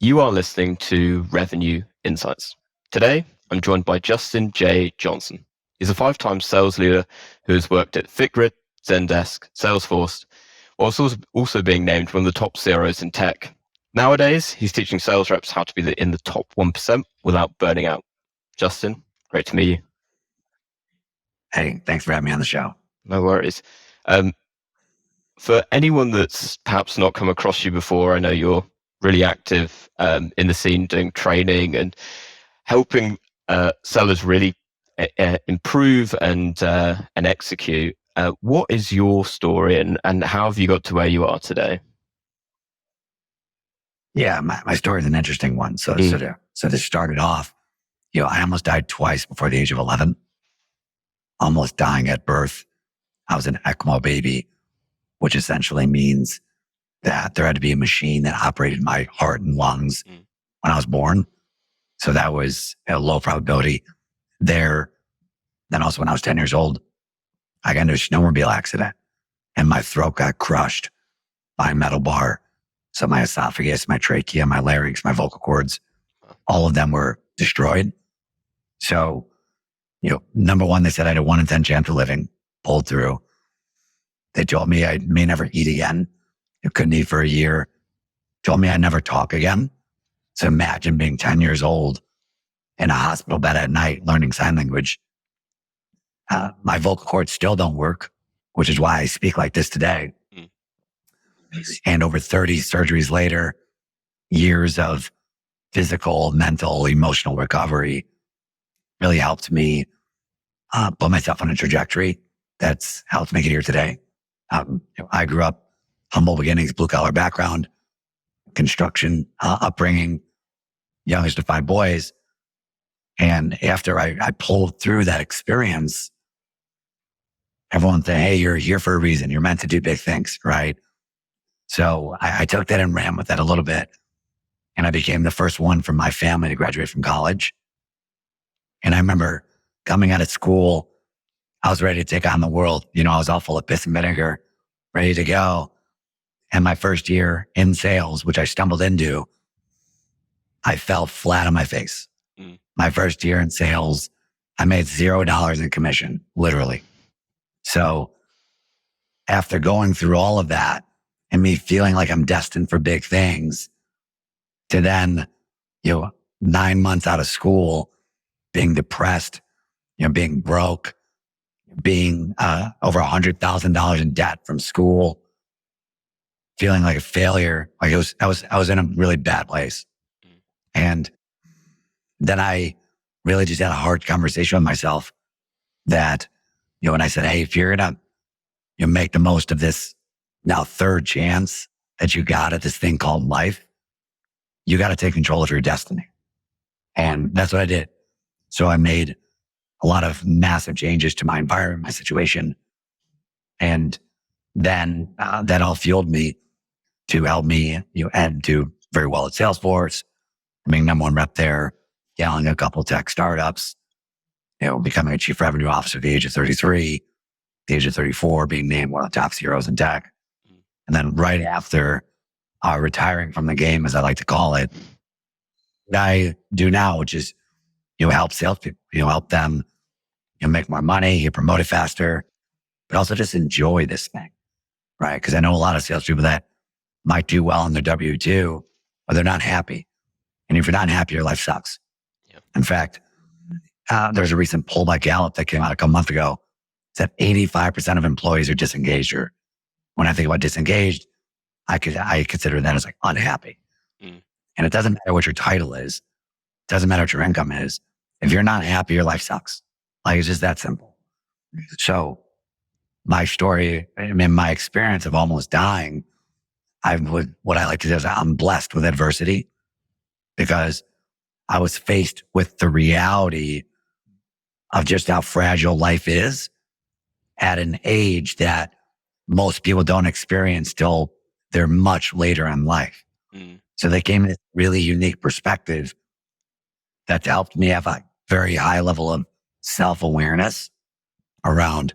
You are listening to Revenue Insights. Today, I'm joined by Justin J. Johnson. He's a 5-time sales leader who has worked at FitGrid, Zendesk, Salesforce, whilst also being named one of the top CROs in tech. Nowadays, he's teaching sales reps how to be in the top 1% without burning out. Justin, great to meet you. Hey, thanks for having me on the show. No worries. For anyone that's perhaps not come across you before, I know you're really active in the scene doing training and helping sellers really improve and execute. What is your story and how have you got to where you are today? Yeah, my story is an interesting one. So this started off, I almost died twice before the age of 11, almost dying at birth. I was an ECMO baby, which essentially means that there had to be a machine that operated my heart and lungs when I was born. So that was a low probability there. Then also when I was 10 years old, I got into a snowmobile accident and my throat got crushed by a metal bar. So my esophagus, my trachea, my larynx, my vocal cords, all of them were destroyed. So, number one, they said I had a 1 in 10 chance of living, pulled through. They told me I may never eat again. I couldn't eat for a year. Told me I'd never talk again. So imagine being 10 years old in a hospital bed at night, learning sign language. My vocal cords still don't work, which is why I speak like this today. And over 30 surgeries later, years of physical, mental, emotional recovery really helped me put myself on a trajectory that's helped make it here today. I grew up humble beginnings, blue collar background, construction upbringing, youngest of 5 boys. And after I pulled through that experience, everyone said, hey, you're here for a reason. You're meant to do big things, right? So I took that and ran with that a little bit. And I became the first one from my family to graduate from college. And I remember coming out of school, I was ready to take on the world. I was all full of piss and vinegar, ready to go. And my first year in sales, which I stumbled into, I fell flat on my face. My first year in sales, I made $0 in commission, literally. So after going through all of that and me feeling like I'm destined for big things, to then, 9 months out of school, being depressed, being broke, being over $100,000 in debt from school, feeling like a failure. Like I was in a really bad place. And then I really just had a hard conversation with myself that, when I said, hey, if you're going to make the most of this now third chance that you got at this thing called life, you got to take control of your destiny. And that's what I did. So I made a lot of massive changes to my environment, my situation. And then that all fueled me to help me, and do very well at Salesforce, being number 1 rep there, yelling a couple tech startups, becoming a chief revenue officer at the age of 33, the age of 34, being named one of the top CROs in tech. And then right after retiring from the game, as I like to call it, what I do now, which is, help salespeople, help them, make more money, get promoted faster, but also just enjoy this thing, right? Because I know a lot of salespeople that might do well in their W-2, but they're not happy. And if you're not happy, your life sucks. Yep. In fact, there's a recent poll by Gallup that came out a couple months ago that 85% of employees are disengaged. Or when I think about disengaged, I consider that as like unhappy. And it doesn't matter what your title is. It doesn't matter what your income is. If you're not happy, your life sucks. Like, it's just that simple. So my story, my experience of almost dying, what I like to do is I'm blessed with adversity because I was faced with the reality of just how fragile life is at an age that most people don't experience till they're much later in life. So they gave me this really unique perspective that helped me have a very high level of self-awareness around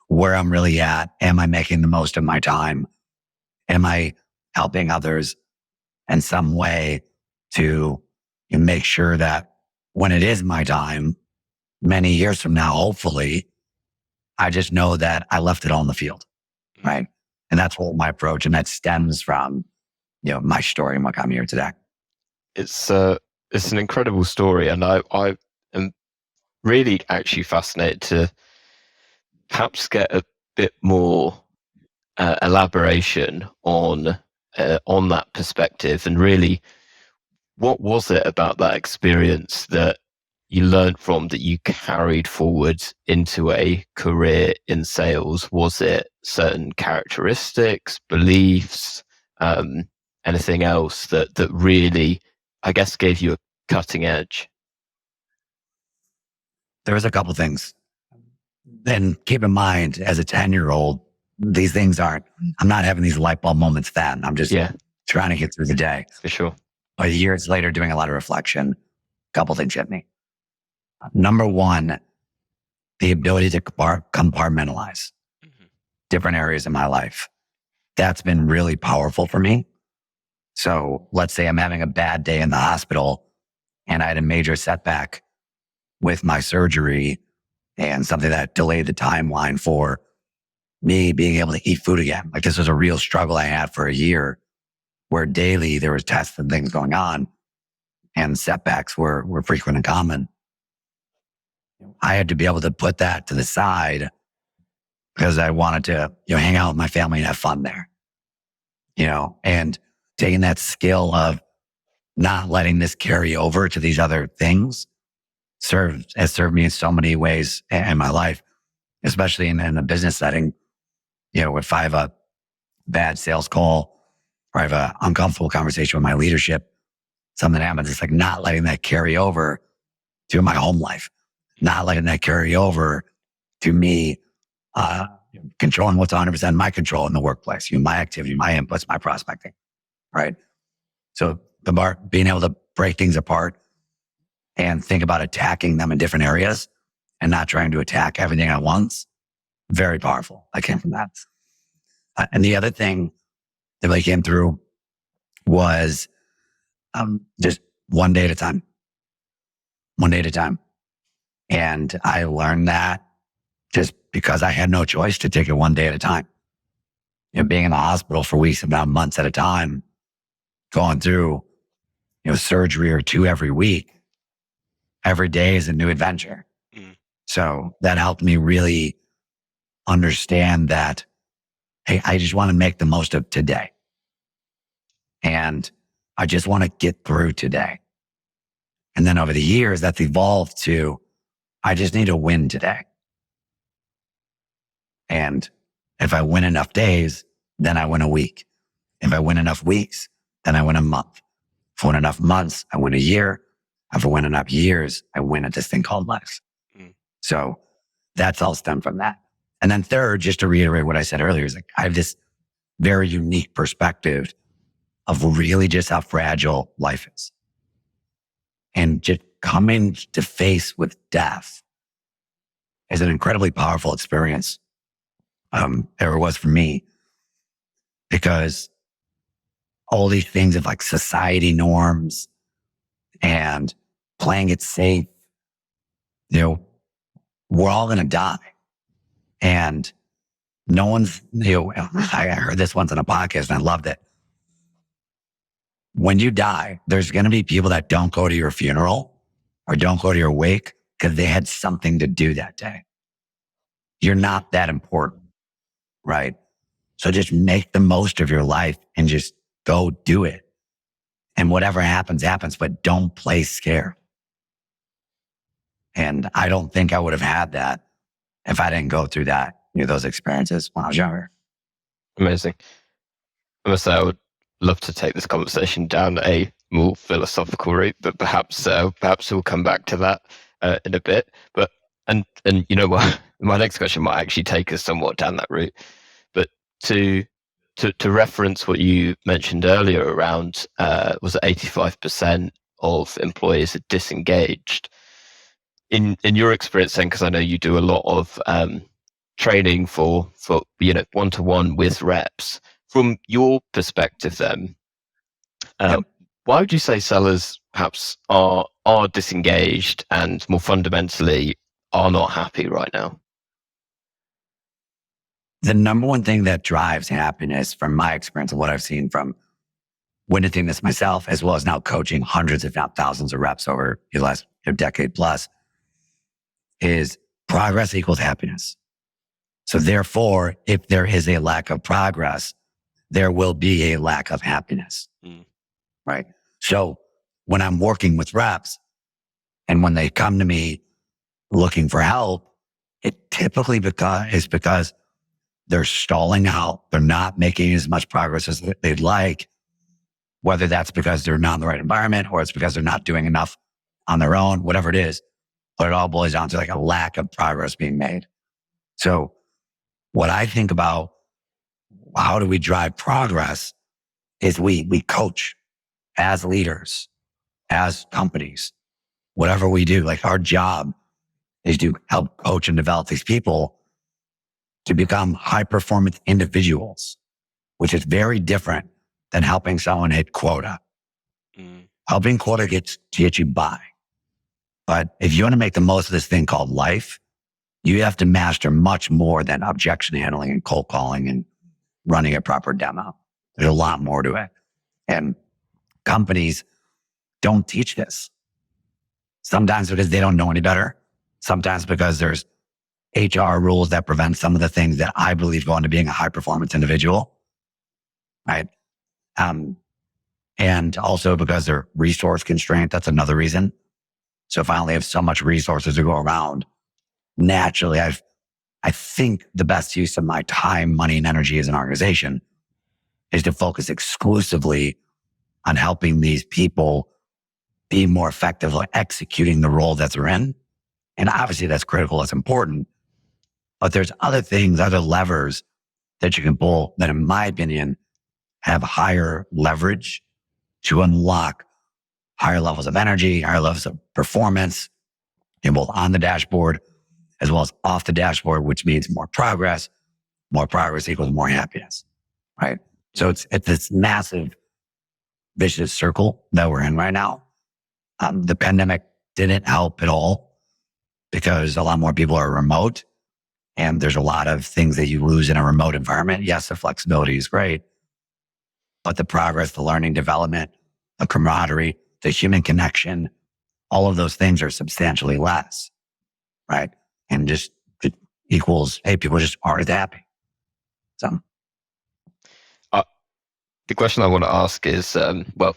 where I'm really at. Am I making the most of my time? Am I helping others in some way to make sure that when it is my time, many years from now, hopefully, I just know that I left it all in the field, right? And that's what my approach, and that stems from, my story and what got me here today. It's an incredible story, and I am really actually fascinated to perhaps get a bit more elaboration on that perspective, and really, what was it about that experience that you learned from that you carried forward into a career in sales? Was it certain characteristics, beliefs, anything else that really, I guess, gave you a cutting edge? There was a couple things. Then keep in mind, as a 10-year-old, these things I'm not having these light bulb moments then. I'm just trying to get through the day. For sure. But years later, doing a lot of reflection, a couple things hit me. Number one, the ability to compartmentalize different areas in my life. That's been really powerful for me. So let's say I'm having a bad day in the hospital and I had a major setback with my surgery and something that delayed the timeline for me being able to eat food again. Like, this was a real struggle I had for a year, where daily there was tests and things going on, and setbacks were frequent and common. I had to be able to put that to the side because I wanted to, hang out with my family and have fun there, and taking that skill of not letting this carry over to these other things has served me in so many ways in my life, especially in a business setting. If I have a bad sales call or I have an uncomfortable conversation with my leadership, something happens, it's like not letting that carry over to my home life, not letting that carry over to me controlling what's 100% my control in the workplace, my activity, my inputs, my prospecting, right? So being able to break things apart and think about attacking them in different areas and not trying to attack everything at once, very powerful. I came from that. And the other thing that really came through was just one day at a time. And I learned that just because I had no choice to take it one day at a time. Being in the hospital for weeks, if not months at a time, going through, surgery or two every week, every day is a new adventure. So that helped me really understand that, hey, I just want to make the most of today. And I just want to get through today. And then over the years, that's evolved to, I just need to win today. And if I win enough days, then I win a week. If I win enough weeks, then I win a month. If I win enough months, I win a year. If I win enough years, I win at this thing called life. So that's all stemmed from that. And then third, just to reiterate what I said earlier, is like, I have this very unique perspective of really just how fragile life is. And just coming to face with death is an incredibly powerful experience. Ever was for me, because all these things of like society norms and playing it safe, we're all going to die. And no one's, I heard this once on a podcast and I loved it. When you die, there's going to be people that don't go to your funeral or don't go to your wake because they had something to do that day. You're not that important, right? So just make the most of your life and just go do it. And whatever happens, happens, but don't play scared. And I don't think I would have had that if I didn't go through that, those experiences when I was younger. Amazing. I must say, I would love to take this conversation down a more philosophical route, but perhaps we'll come back to that in a bit. But and you know what, my next question might actually take us somewhat down that route. But to reference what you mentioned earlier around was it 85% of employees are disengaged. In your experience, then, because I know you do a lot of training for one-to-one with reps. From your perspective, then, Why would you say sellers perhaps are disengaged and more fundamentally are not happy right now? The number one thing that drives happiness from my experience and what I've seen from witnessing this myself, as well as now coaching hundreds, if not thousands of reps over the last decade plus, is progress equals happiness. So therefore, if there is a lack of progress, there will be a lack of happiness, right? So when I'm working with reps and when they come to me looking for help, it typically is because they're stalling out. They're not making as much progress as they'd like, whether that's because they're not in the right environment or it's because they're not doing enough on their own, whatever it is. But it all boils down to like a lack of progress being made. So what I think about how do we drive progress is we coach as leaders, as companies, whatever we do. Like our job is to help coach and develop these people to become high performance individuals, which is very different than helping someone hit quota. Helping quota gets you by. But if you want to make the most of this thing called life, you have to master much more than objection handling and cold calling and running a proper demo. There's a lot more to it. And companies don't teach this. Sometimes because they don't know any better. Sometimes because there's HR rules that prevent some of the things that I believe go into being a high performance individual. Right. And also because they're resource constraint. That's another reason. So if I only have so much resources to go around, naturally, I think the best use of my time, money, and energy as an organization is to focus exclusively on helping these people be more effective at executing the role that they're in. And obviously that's critical, that's important. But there's other things, other levers that you can pull that, in my opinion, have higher leverage to unlock higher levels of energy, higher levels of performance, and both on the dashboard as well as off the dashboard, which means more progress. More progress equals more happiness, right? So it's this massive vicious circle that we're in right now. The pandemic didn't help at all because a lot more people are remote and there's a lot of things that you lose in a remote environment. Yes, the flexibility is great, but the progress, the learning development, the camaraderie, the human connection, all of those things are substantially less, right? And just it equals, hey, people just aren't happy. So the question I want to ask is, well,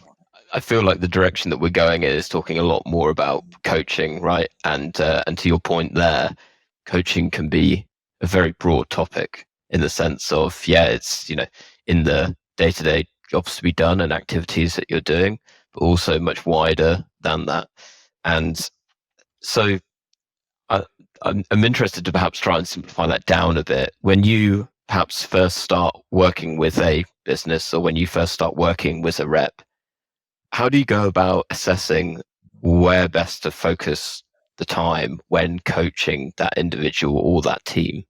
I feel like the direction that we're going in is talking a lot more about coaching, right? And to your point there, coaching can be a very broad topic in the sense of, yeah, it's, in the day-to-day jobs to be done and activities that you're doing, but also much wider than that. And so I'm interested to perhaps try and simplify that down a bit. When you perhaps first start working with a business or when you first start working with a rep, how do you go about assessing where best to focus the time when coaching that individual or that team?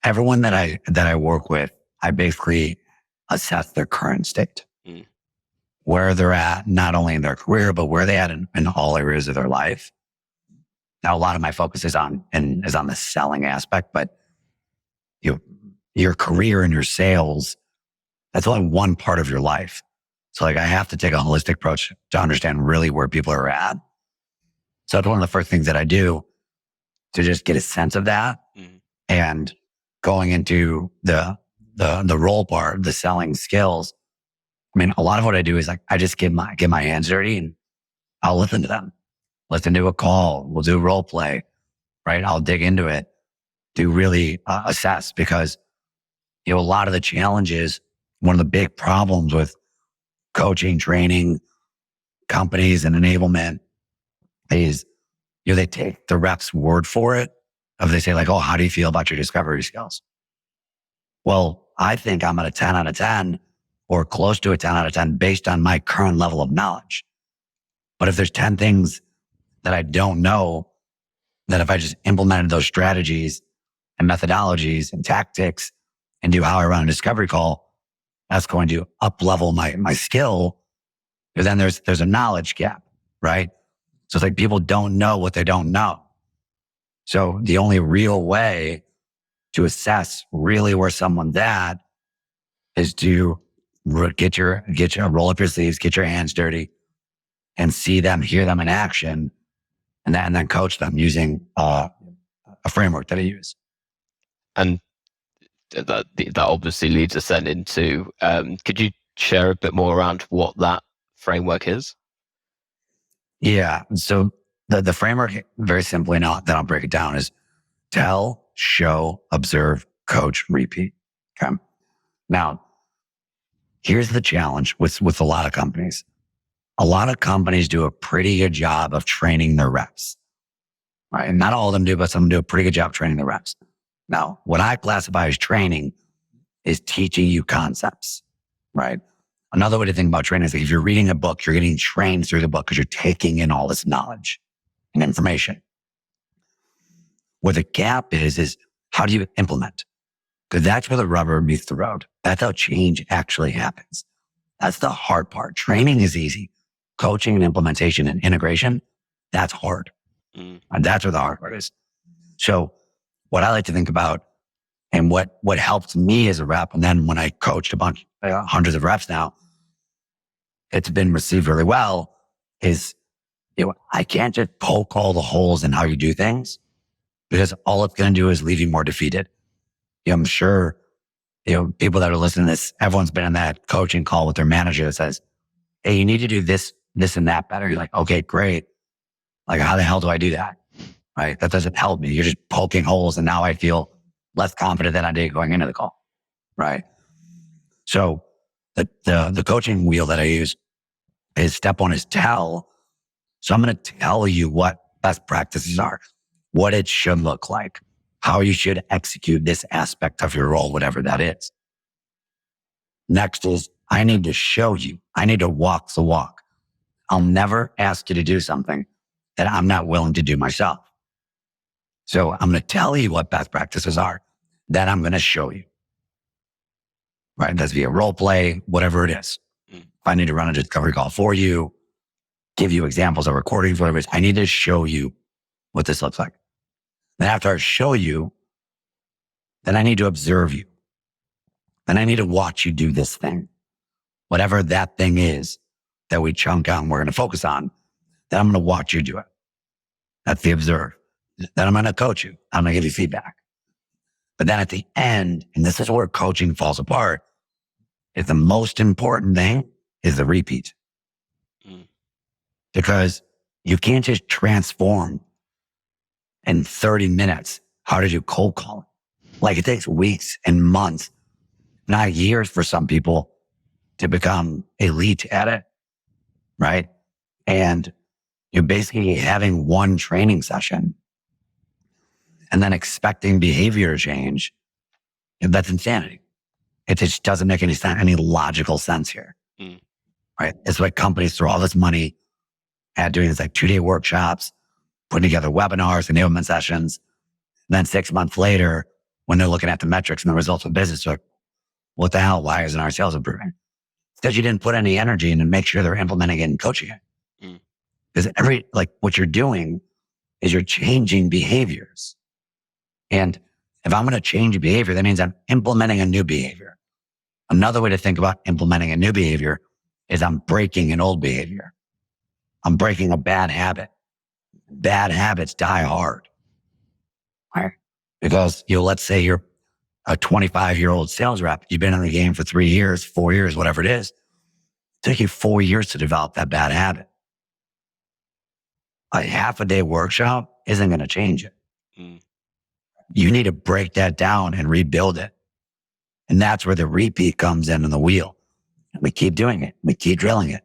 Everyone that I work with, I basically assess their current state, where they're at, not only in their career, but where they at in all areas of their life. Now, a lot of my focus is on the selling aspect, but your career and your sales, that's only one part of your life. So like I have to take a holistic approach to understand really where people are at. So it's one of the first things that I do to just get a sense of that. And going into the role part, the selling skills. I mean, a lot of what I do is like, I just get my hands dirty and I'll listen to them, listen to a call. We'll do role play, right? I'll dig into it to really assess because, a lot of the challenges, one of the big problems with coaching, training, companies and enablement is, they take the rep's word for it. If they say like, oh, how do you feel about your discovery skills? Well, I think I'm at a 10 out of 10 or close to a 10 out of 10 based on my current level of knowledge. But if there's 10 things that I don't know, that if I just implemented those strategies and methodologies and tactics and do how I run a discovery call, that's going to up level my skill. But then there's a knowledge gap, right? So it's like people don't know what they don't know. So the only real way to assess really where someone's at is to get your roll up your sleeves, get your hands dirty, and see them, hear them in action, and then coach them using a framework that I use. And that obviously leads us then into, could you share a bit more around what that framework is? Yeah. So the framework, very simply, now that I'll break it down, is tell, show, observe, coach, repeat. Okay. Now, here's the challenge with a lot of companies. A lot of companies do a pretty good job of training their reps, right? And not all of them do, but some do a pretty good job training their reps. Now, what I classify as training is teaching you concepts, right? Another way to think about training is like if you're reading a book, you're getting trained through the book because you're taking in all this knowledge and information. Where the gap is how do you implement? Because that's where the rubber meets the road. That's how change actually happens. That's the hard part. Training is easy. Coaching and implementation and integration, that's hard. And that's where the hard part is. So what I like to think about and what helped me as a rep, and then when I coached hundreds of reps now, it's been received really well, is I can't just poke all the holes in how you do things because all it's going to do is leave you more defeated. I'm sure, people that are listening to this, everyone's been in that coaching call with their manager that says, hey, you need to do this and that better. You're like, okay, great. Like, how the hell do I do that? Right? That doesn't help me. You're just poking holes. And now I feel less confident than I did going into the call. Right? So the coaching wheel that I use is step one is tell. So I'm going to tell you what best practices are, what it should look like, how you should execute this aspect of your role, whatever that is. Next is I need to show you. I need to walk the walk. I'll never ask you to do something that I'm not willing to do myself. So I'm going to tell you what best practices are. Then I'm going to show you. Right? That's via role play, whatever it is. If I need to run a discovery call for you, give you examples of recordings, whatever it is, I need to show you what this looks like. Then after I show you, then I need to observe you. Then I need to watch you do this thing. Whatever that thing is that we chunk out and we're going to focus on, then I'm going to watch you do it. That's the observe. Then I'm going to coach you. I'm going to give you feedback. But then at the end, and this is where coaching falls apart, is the most important thing is the repeat. Because you can't just transform in 30 minutes how to do cold calling. Like it takes weeks and months, not years for some people to become elite at it. Right? And you're basically having one training session and then expecting behavior to change. And that's insanity. It just doesn't make any logical sense here. Right? It's like companies throw all this money at doing these like 2-day workshops, putting together webinars, enablement sessions. And then 6 months later, when they're looking at the metrics and the results of business, they're like, what the hell? Why isn't our sales improving? It's because you didn't put any energy in and make sure they're implementing it and coaching it. Because what you're doing is you're changing behaviors. And if I'm going to change a behavior, that means I'm implementing a new behavior. Another way to think about implementing a new behavior is I'm breaking an old behavior. I'm breaking a bad habit. Bad habits die hard. Right? Because, let's say you're a 25-year-old sales rep. You've been in the game for 3 years, 4 years, whatever it is. It took you 4 years to develop that bad habit. A half-a-day workshop isn't going to change it. You need to break that down and rebuild it. And that's where the repeat comes in the wheel. And we keep doing it. We keep drilling it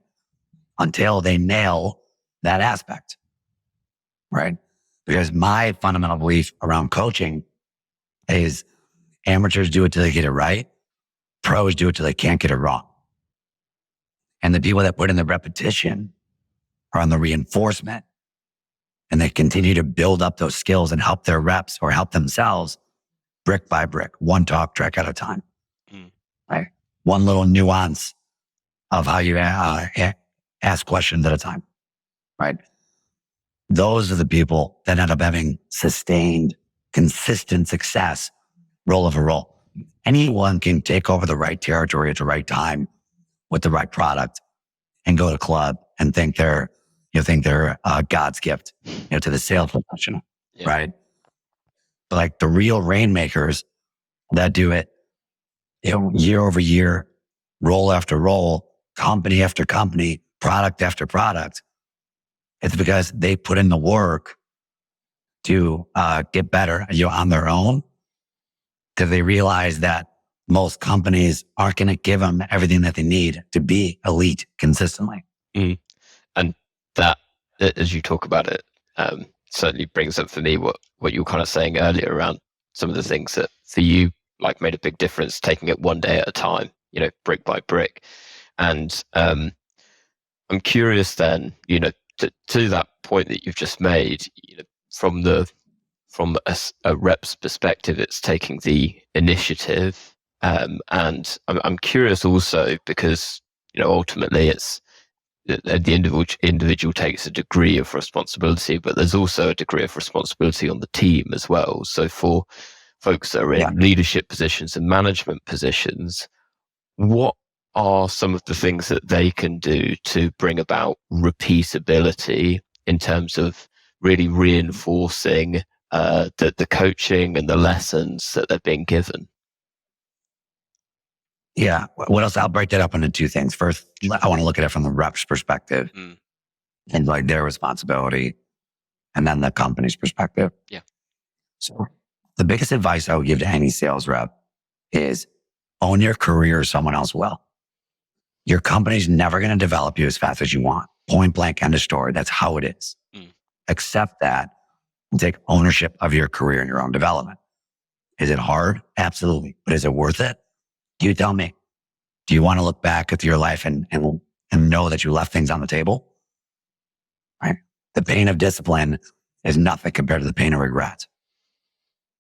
until they nail that aspect. Right? Because my fundamental belief around coaching is amateurs do it till they get it right. Pros do it till they can't get it wrong. And the people that put in the repetition are on the reinforcement. And they continue to build up those skills and help their reps or help themselves brick by brick, one talk track at a time. Right? one little nuance of how you ask questions at a time, right? Those are the people that end up having sustained, consistent success role over role. Anyone can take over the right territory at the right time with the right product and go to club and think they're God's gift, to the sales professional, right? But like the real rainmakers that do it, year over year, role after role, company after company, product after product, it's because they put in the work to get better, on their own, because they realize that most companies aren't going to give them everything that they need to be elite consistently. Mm. And that, as you talk about it, certainly brings up for me what you were kind of saying earlier around some of the things that for you like made a big difference, taking it one day at a time, brick by brick. And I'm curious then, to that point that you've just made, from a rep's perspective, it's taking the initiative. And I'm curious also because, ultimately it's the individual takes a degree of responsibility, but there's also a degree of responsibility on the team as well. So for folks that are in leadership positions and management positions, what are some of the things that they can do to bring about repeatability in terms of really reinforcing the coaching and the lessons that they're being given? Yeah. What else? I'll break that up into two things. First, I want to look at it from the rep's perspective and like their responsibility, and then the company's perspective. Yeah. So the biggest advice I would give to any sales rep is own your career as someone else will. Your company's never going to develop you as fast as you want. Point blank, end of story. That's how it is. Accept that and take ownership of your career and your own development. Is it hard? Absolutely. But is it worth it? You tell me. Do you want to look back at your life and know that you left things on the table? Right? The pain of discipline is nothing compared to the pain of regret.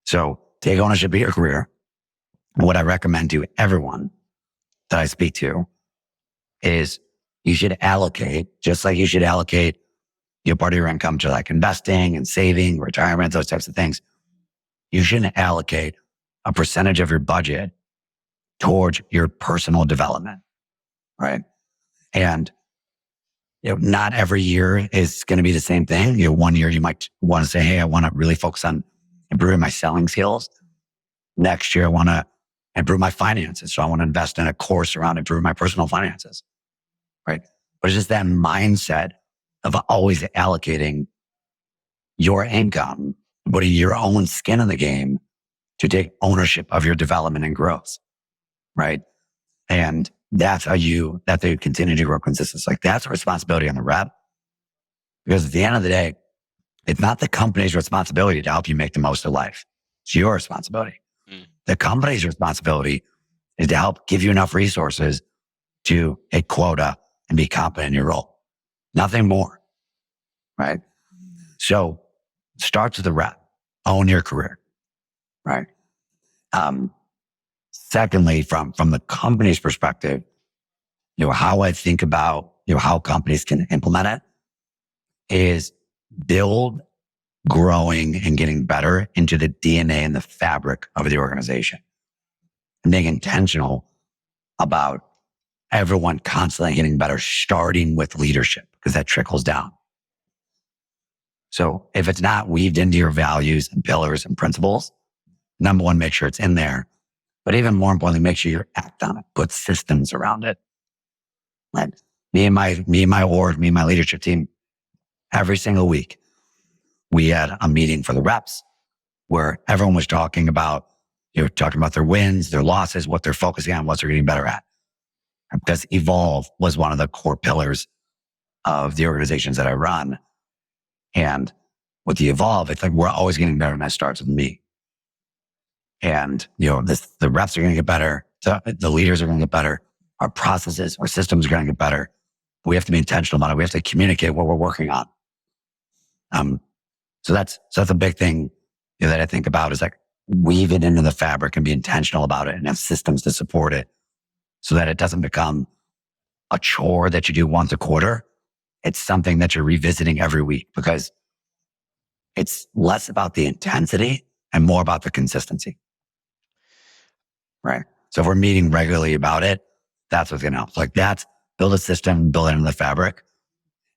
So take ownership of your career. What I recommend to everyone that I speak to is you should allocate, just like you should allocate your part of your income to like investing and saving, retirement, those types of things. You shouldn't allocate a percentage of your budget towards your personal development, right? And not every year is going to be the same thing. One year you might want to say, hey, I want to really focus on improving my selling skills. Next year, I want to improve my finances. So I want to invest in a course around improving my personal finances, right? But it's just that mindset of always allocating your income, putting your own skin in the game to take ownership of your development and growth, right? And that's how you continue to grow consistently. Like that's a responsibility on the rep. Because at the end of the day, it's not the company's responsibility to help you make the most of life. It's your responsibility. The company's responsibility is to help give you enough resources to hit quota and be competent in your role. Nothing more, right? So starts with the rep. Own your career, right? Secondly, from the company's perspective, how I think about, how companies can implement it is build, growing, and getting better into the DNA and the fabric of the organization. And being intentional about everyone constantly getting better, starting with leadership, because that trickles down. So if it's not weaved into your values and pillars and principles, number one, make sure it's in there. But even more importantly, make sure you act on it, put systems around it. And me and my org, me and my leadership team, every single week, we had a meeting for the reps where everyone was talking about their wins, their losses, what they're focusing on, what they're getting better at. Because evolve was one of the core pillars of the organizations that I run. And with the evolve, it's like we're always getting better, and that starts with me. And the reps are going to get better, the leaders are going to get better, our processes, our systems are going to get better. We have to be intentional about it. We have to communicate what we're working on. So that's a big thing that I think about is like weave it into the fabric and be intentional about it and have systems to support it. so that it doesn't become a chore that you do once a quarter. It's something that you're revisiting every week, because it's less about the intensity and more about the consistency. Right. So if we're meeting regularly about it, that's what's going to help. Like, that's build a system, build it into the fabric,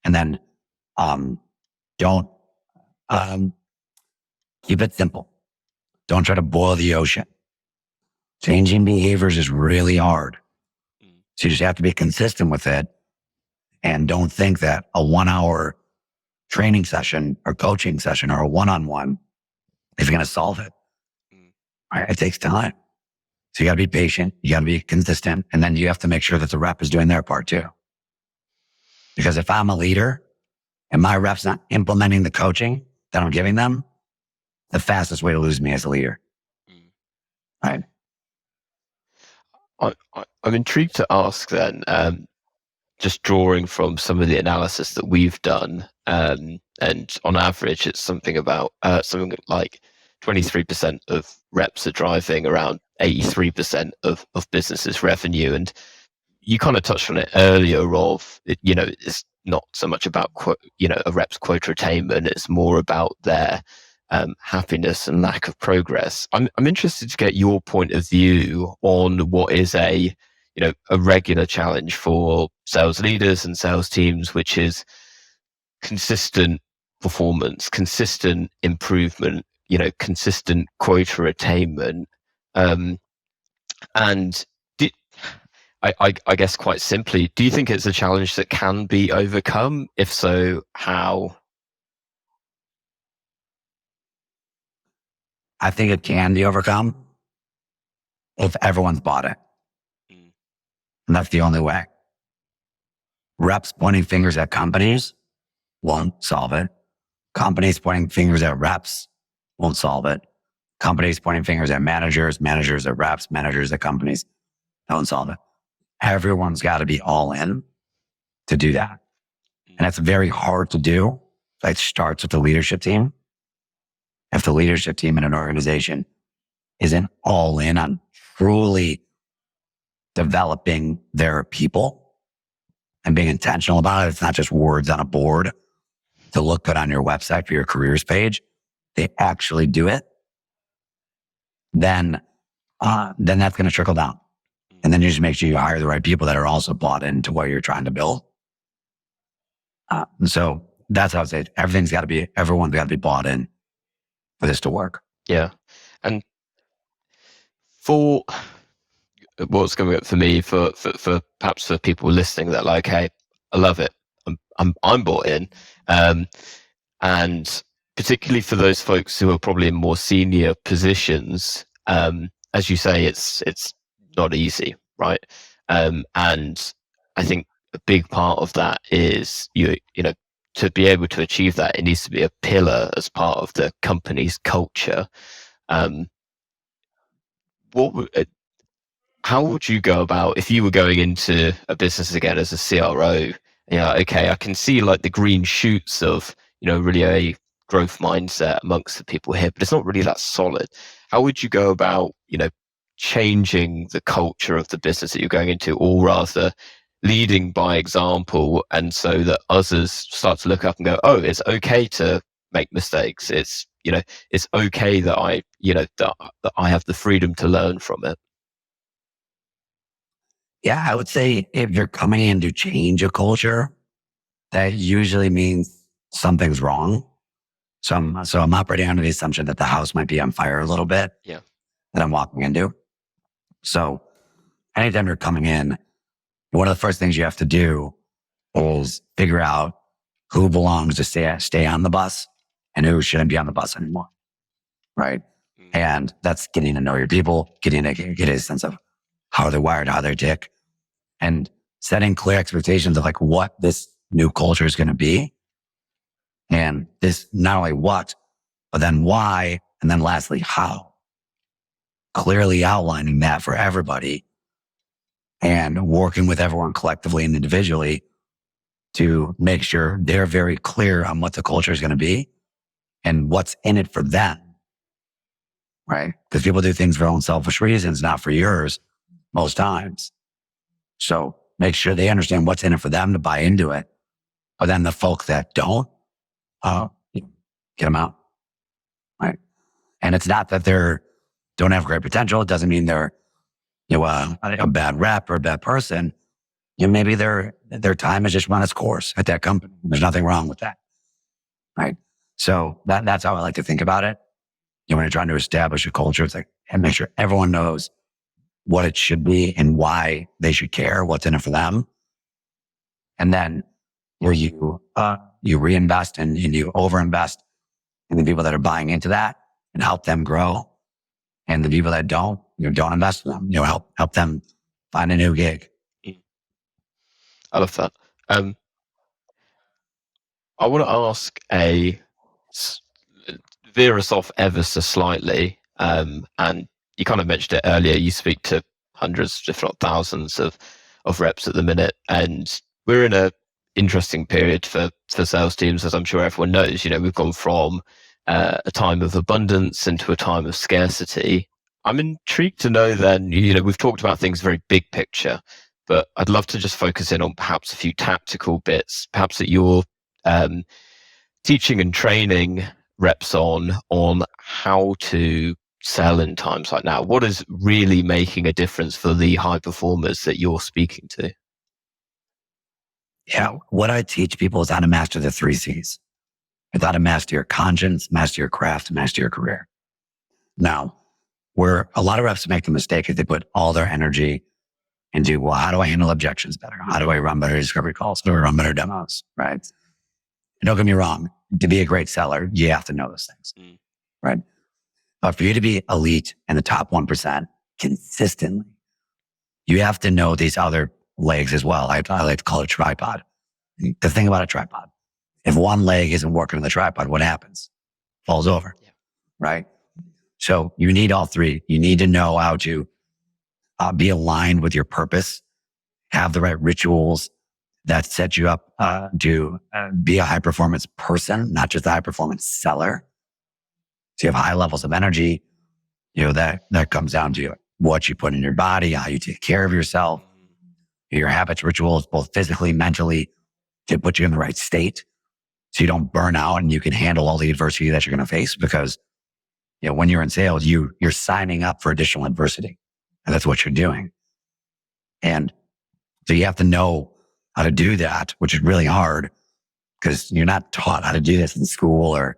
and then don't keep it simple. Don't try to boil the ocean. Changing behaviors is really hard. So you just have to be consistent with it, and don't think that a 1 hour training session or coaching session or a one-on-one is going to solve it. Right? It takes time. So you got to be patient. You got to be consistent. And then you have to make sure that the rep is doing their part too. Because if I'm a leader and my rep's not implementing the coaching that I'm giving them, the fastest way to lose me as a leader. Right. I'm intrigued to ask then, just drawing from some of the analysis that we've done, and on average, it's something about something like 23% of reps are driving around 83% of businesses' revenue. And you kind of touched on it earlier of, it's not so much about, a rep's quota attainment. It's more about their happiness and lack of progress. I'm interested to get your point of view on what is a regular challenge for sales leaders and sales teams, which is consistent performance, consistent improvement, consistent quota attainment. And I guess quite simply, do you think it's a challenge that can be overcome? If so, how? I think it can be overcome if everyone's bought it. And that's the only way. Reps pointing fingers at companies won't solve it. Companies pointing fingers at reps won't solve it. Companies pointing fingers at managers at reps, managers at companies don't solve it. Everyone's got to be all in to do that. And it's very hard to do. It starts with the leadership team. If the leadership team in an organization isn't all in on truly developing their people and being intentional about it, it's not just words on a board to look good on your website for your careers page. They actually do it. Then that's going to trickle down. And then you just make sure you hire the right people that are also bought into what you're trying to build. So that's how I would say it. Everyone's got to be bought in for this to work. Yeah. And for what's coming up for me, for perhaps for people listening that are like, hey, I love it. I'm bought in. And particularly for those folks who are probably in more senior positions, as you say, it's not easy, right? And I think a big part of that is to be able to achieve that, it needs to be a pillar as part of the company's culture. How would you go about if you were going into a business again as a CRO? Okay, I can see like the green shoots of really a growth mindset amongst the people here, but it's not really that solid. How would you go about changing the culture of the business that you're going into, or rather leading by example, and so that others start to look up and go, oh, it's okay to make mistakes. It's it's okay that I that I have the freedom to learn from it. Yeah, I would say if you're coming in to change a culture, that usually means something's wrong. So I'm operating under the assumption that the house might be on fire a little bit. Yeah. That I'm walking into. So anytime you're coming in, one of the first things you have to do is figure out who belongs to stay on the bus and who shouldn't be on the bus anymore. Right. Mm-hmm. And that's getting to know your people, getting to get a sense of how they're wired, how they tick, and setting clear expectations of like what this new culture is going to be. And this, not only what, but then why, and then lastly, how. Clearly outlining that for everybody and working with everyone collectively and individually to make sure they're very clear on what the culture is going to be and what's in it for them. Right? Because people do things for their own selfish reasons, not for yours most times. So make sure they understand what's in it for them to buy into it. But then the folk that don't, get them out. Right. And it's not that don't have great potential. It doesn't mean they're, a bad rep or a bad person. Maybe their time has just run its course at that company. There's nothing wrong with that. Right. So that's how I like to think about it. When you're trying to establish a culture, it's like, and make sure everyone knows what it should be and why they should care, what's in it for them. And then you reinvest and you overinvest in the people that are buying into that and help them grow. And the people that don't invest in them, help them find a new gig. I love that. I want to ask veer us off ever so slightly. And you kind of mentioned it earlier. You speak to hundreds, if not thousands of reps at the minute. And we're in a interesting period for sales teams, as I'm sure everyone knows. We've gone from a time of abundance into a time of scarcity. I'm intrigued to know then, we've talked about things very big picture, but I'd love to just focus in on perhaps a few tactical bits, perhaps that you're teaching and training reps on how to sell in times like now. What is really making a difference for the high performers that you're speaking to? Yeah. What I teach people is how to master the 3 C's. It's how to master your conscience, master your craft, master your career. Now, where a lot of reps make the mistake is they put all their energy into, well, how do I handle objections better? How do I run better discovery calls? How do I run better demos? Right. And don't get me wrong. To be a great seller, you have to know those things. Right. But for you to be elite in the top 1% consistently, you have to know these other legs as well. I like to call it a tripod. The thing about a tripod, if one leg isn't working on the tripod, what happens? Falls over. Yeah. Right. So you need all 3. You need to know how to be aligned with your purpose, have the right rituals that set you up to be a high performance person, not just a high performance seller. So you have high levels of energy, that comes down to what you put in your body, how you take care of yourself, your habits, rituals, both physically, mentally, to put you in the right state so you don't burn out and you can handle all the adversity that you're going to face. Because, when you're in sales, you're signing up for additional adversity, and that's what you're doing. And so you have to know how to do that, which is really hard because you're not taught how to do this in school or,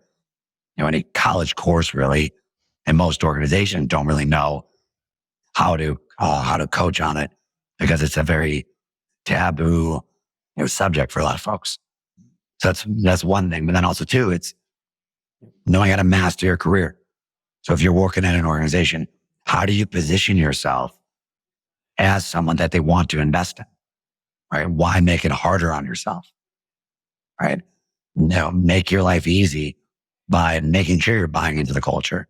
any college course really. And most organizations don't really know how to coach on it because it's a very taboo, subject for a lot of folks. So that's one thing. But then also too, it's knowing how to master your career. So if you're working at an organization, how do you position yourself as someone that they want to invest in? Right? Why make it harder on yourself? Right? Make your life easy by making sure you're buying into the culture,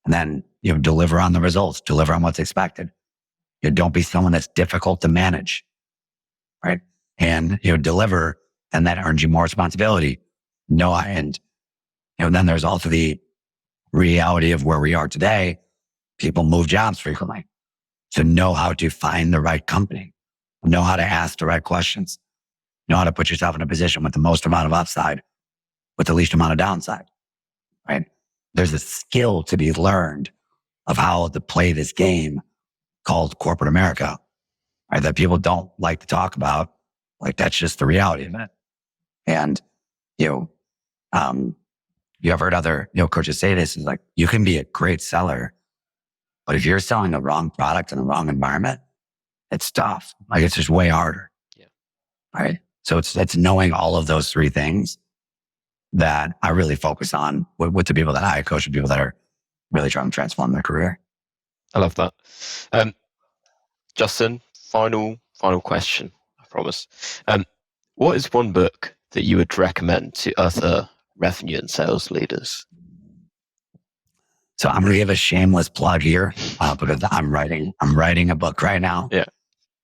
and then deliver on the results, deliver on what's expected. Don't be someone that's difficult to manage, right? And deliver, and that earns you more responsibility. And then there's also the reality of where we are today. People move jobs frequently, so know how to find the right company, know how to ask the right questions, know how to put yourself in a position with the most amount of upside, with the least amount of downside. Right? There's a skill to be learned of how to play this game called corporate America, right? That people don't like to talk about. Like, that's just the reality of it. And, you have heard other, coaches say this, is like, you can be a great seller, but if you're selling the wrong product in the wrong environment, it's tough. Like, it's just way harder. Yeah. Right. So it's knowing all of those 3 things that I really focus on with the people that I coach, and people that are really trying to transform their career. I love that. Justin, final question, I promise. What is one book that you would recommend to other revenue and sales leaders? So I'm going to give a shameless plug here because I'm writing a book right now. Yeah.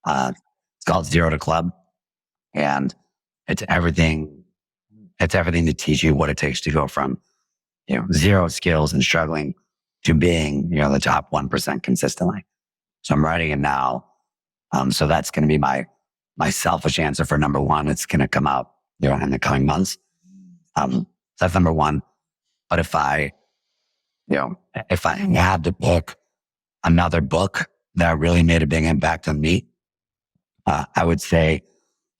It's called Zero to Club, and it's everything to teach you what it takes to go from, 0 skills and struggling to being, the top 1% consistently. So I'm writing it now. So that's going to be my selfish answer for number one. It's going to come out, in the coming months. That's number one. But if I had to pick another book that really made a big impact on me, I would say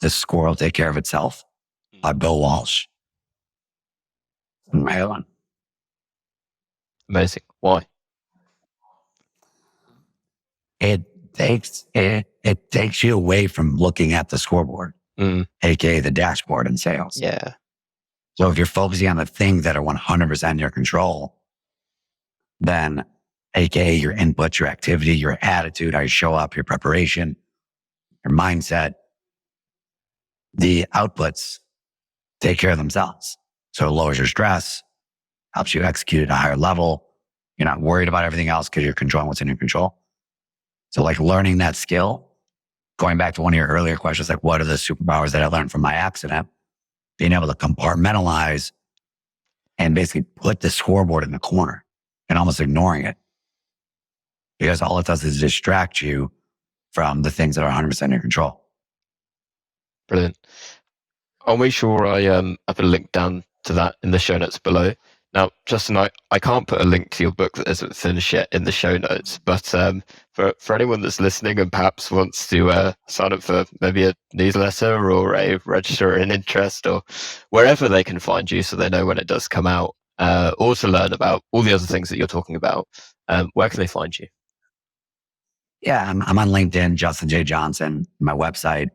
The Squirrel Take Care of Itself by Bill Walsh. My one. Amazing. Why? It takes you away from looking at the scoreboard, aka the dashboard in sales. Yeah. So if you're focusing on the things that are 100% in your control, then aka your input, your activity, your attitude, how you show up, your preparation, your mindset, the outputs take care of themselves. So it lowers your stress, helps you execute at a higher level. You're not worried about everything else because you're controlling what's in your control. So like learning that skill, going back to one of your earlier questions, like what are the superpowers that I learned from my accident? Being able to compartmentalize and basically put the scoreboard in the corner and almost ignoring it. Because all it does is distract you from the things that are 100% in your control. Brilliant. I'll make sure I put a link down to that in the show notes below. Now, Justin, I can't put a link to your book that isn't finished yet in the show notes, but for anyone that's listening and perhaps wants to sign up for maybe a newsletter or a register an interest or wherever they can find you so they know when it does come out, or to learn about all the other things that you're talking about, where can they find you? Yeah, I'm on LinkedIn, Justin J. Johnson, my website.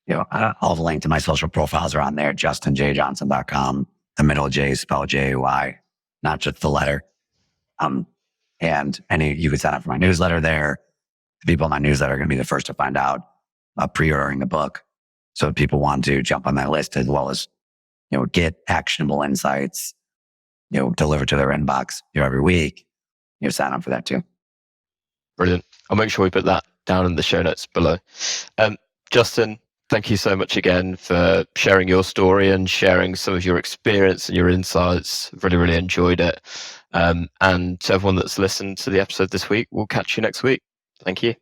All the links to my social profiles are on there, justinjjohnson.com. The middle J is spelled J-A-Y, not just the letter. And you can sign up for my newsletter there. The people in my newsletter are going to be the first to find out pre-ordering the book. So if people want to jump on that list as well as, get actionable insights, delivered to their inbox every week, sign up for that too. Brilliant. I'll make sure we put that down in the show notes below. Justin, thank you so much again for sharing your story and sharing some of your experience and your insights. Really, really enjoyed it. And to everyone that's listened to the episode this week, we'll catch you next week. Thank you.